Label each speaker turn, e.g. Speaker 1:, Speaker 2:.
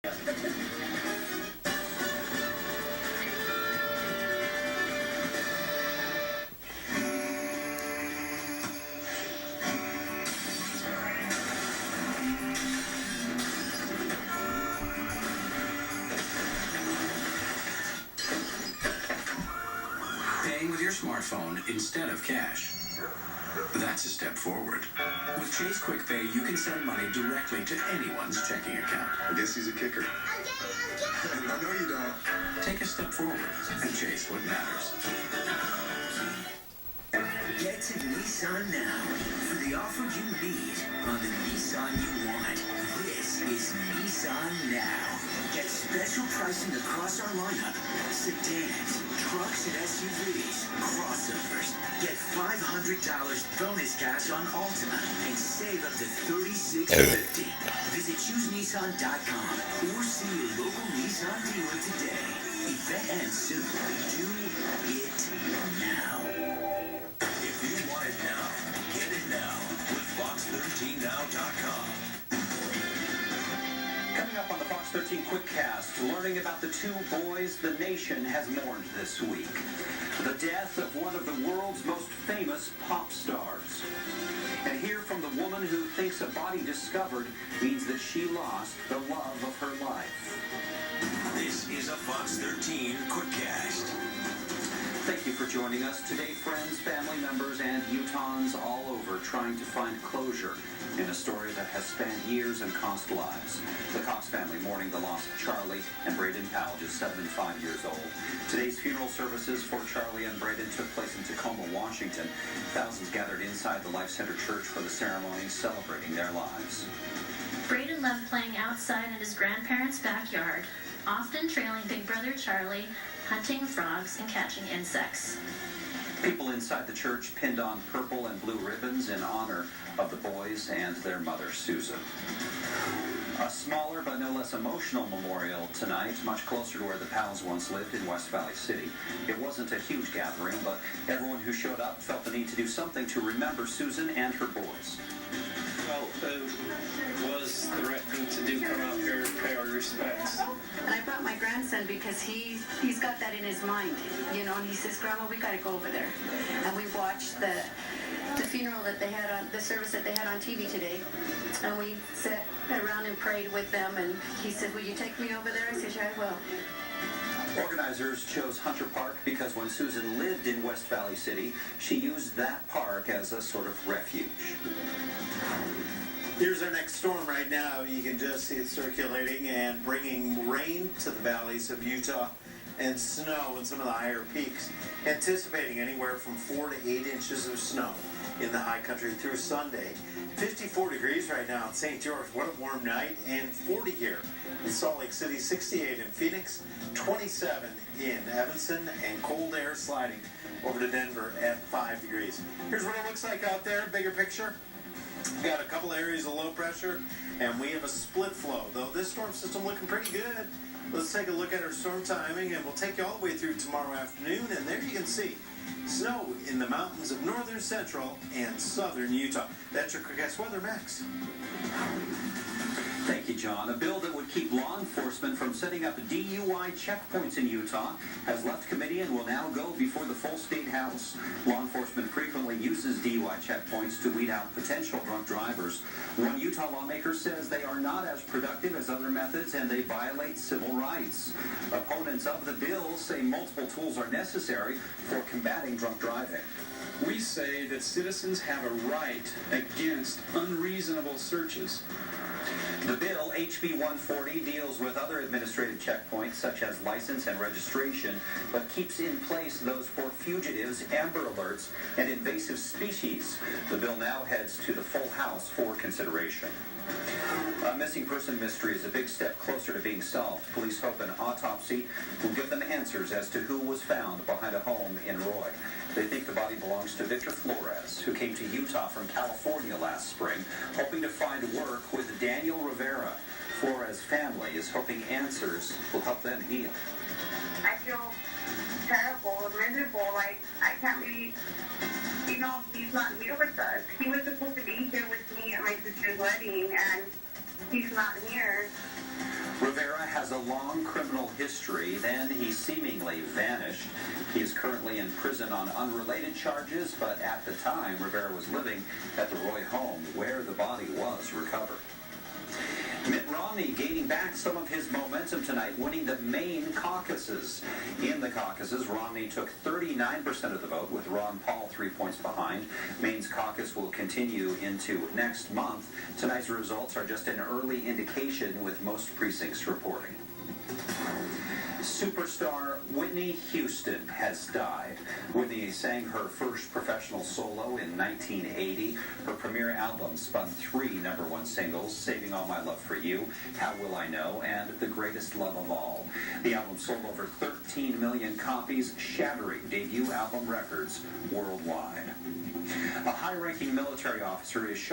Speaker 1: Paying with your smartphone instead of cash. That's a step forward. With Chase Quick Pay, you can send money directly to anyone's checking account.
Speaker 2: I guess he's a kicker. I know you don't.
Speaker 1: Take a step forward and chase what matters.
Speaker 3: Get to Nissan now for the offer you need on the Nissan you want. This is Nissan Now. Get special pricing across our lineup. Sedans, trucks and SUVs, crossovers. Get $500 bonus cash on Altima and save up to $3,650. Visit ChooseNissan.com or see your local Nissan dealer today. Event ends soon. Do it now.
Speaker 4: If you want it now, get it now with Fox13now.com.
Speaker 5: Coming up on the Fox 13 Quickcast, learning about the two boys the nation has mourned this week. The death of one of the world's most famous pop stars. And hear from the woman who thinks a body discovered means that she lost the love of her life.
Speaker 4: This is a Fox 13 Quickcast.
Speaker 5: Thank you for joining us today, friends, family members, and Utahns all over trying to find closure in a story that has spanned years and cost lives. The Cox family mourning the loss of Charlie and Braden Powell, just 7 and 5 years old. Today's funeral services for Charlie and Braden took place in Tacoma, Washington. Thousands gathered inside the Life Center Church for the ceremony, celebrating their lives.
Speaker 6: Braden loved playing outside in his grandparents' backyard, often trailing big brother Charlie, hunting frogs and catching insects.
Speaker 5: People inside the church pinned on purple and blue ribbons in honor of the boys and their mother, Susan. A smaller but no less emotional memorial tonight, much closer to where the Powells once lived in West Valley City. It wasn't a huge gathering, but everyone who showed up felt the need to do something to remember Susan and her boys.
Speaker 7: Well, it was the right thing to do, come out here and pay our respects.
Speaker 8: And I brought my grandson because he's got that in his mind, you know, and he says, Grandma, we got to go over there. And we watched the funeral that they had on, the service that they had on TV today. And we sat around and prayed with them, and he said, will you take me over there? I said, yeah, I will.
Speaker 5: Organizers chose Hunter Park because when Susan lived in West Valley City, she used that park as a sort of refuge.
Speaker 9: Here's our next storm right now. You can just see it circulating and bringing rain to the valleys of Utah and snow in some of the higher peaks. Anticipating anywhere from 4 to 8 inches of snow in the high country through Sunday. 54 degrees right now in St. George. What a warm night. And 40 here in Salt Lake City. 68 in Phoenix. 27 in Evanston. And cold air sliding over to Denver at 5 degrees. Here's what it looks like out there. Bigger picture. We've got a couple areas of low pressure, and we have a split flow. Though this storm system looking pretty good. Let's take a look at our storm timing, and we'll take you all the way through tomorrow afternoon. And there you can see snow in the mountains of northern, central, and southern Utah. That's your Quickcast weather, Max.
Speaker 5: Thank you, John. A bill that would keep law enforcement from setting up DUI checkpoints in Utah has left committee and will now go before the full state house. Law enforcement frequently uses DUI checkpoints to weed out potential drunk drivers. One Utah lawmaker says they are not as productive as other methods and they violate civil rights. Opponents of the bill say multiple tools are necessary for combating drunk driving.
Speaker 10: We say that citizens have a right against unreasonable searches.
Speaker 5: The bill, HB 140, deals with other administrative checkpoints such as license and registration, but keeps in place those for fugitives, Amber Alerts, and invasive species. The bill now heads to the full House for consideration. A missing person mystery is a big step closer to being solved. Police hope an autopsy will give them answers as to who was found behind a home in Roy. They think the body belongs to Victor Flores, who came to Utah from California last spring, hoping to find work with Daniel Rivera. Flores' family is hoping answers will help them heal.
Speaker 11: I feel terrible, miserable, like I can't believe, you know, he's not here with us. He was supposed to be here with me at my sister's wedding, and he's not here.
Speaker 5: Rivera has a long criminal history. Then he seemingly vanished. He is currently in prison on unrelated charges, but at the time, Rivera was living at the Roy home where the body was recovered. Mitt Romney gaining back some of his momentum tonight, winning the Maine caucuses. In the caucuses, Romney took 39% of the vote, with Ron Paul 3 points behind. Maine's caucus will continue into next month. Tonight's results are just an early indication, with most precincts reporting. Superstar Whitney Houston has died. Whitney sang her first professional solo in 1980. Her premiere album spun 3 #1 singles, Saving All My Love for You, How Will I Know, and The Greatest Love of All. The album sold over 13 million copies, shattering debut album records worldwide. A high-ranking military officer is shot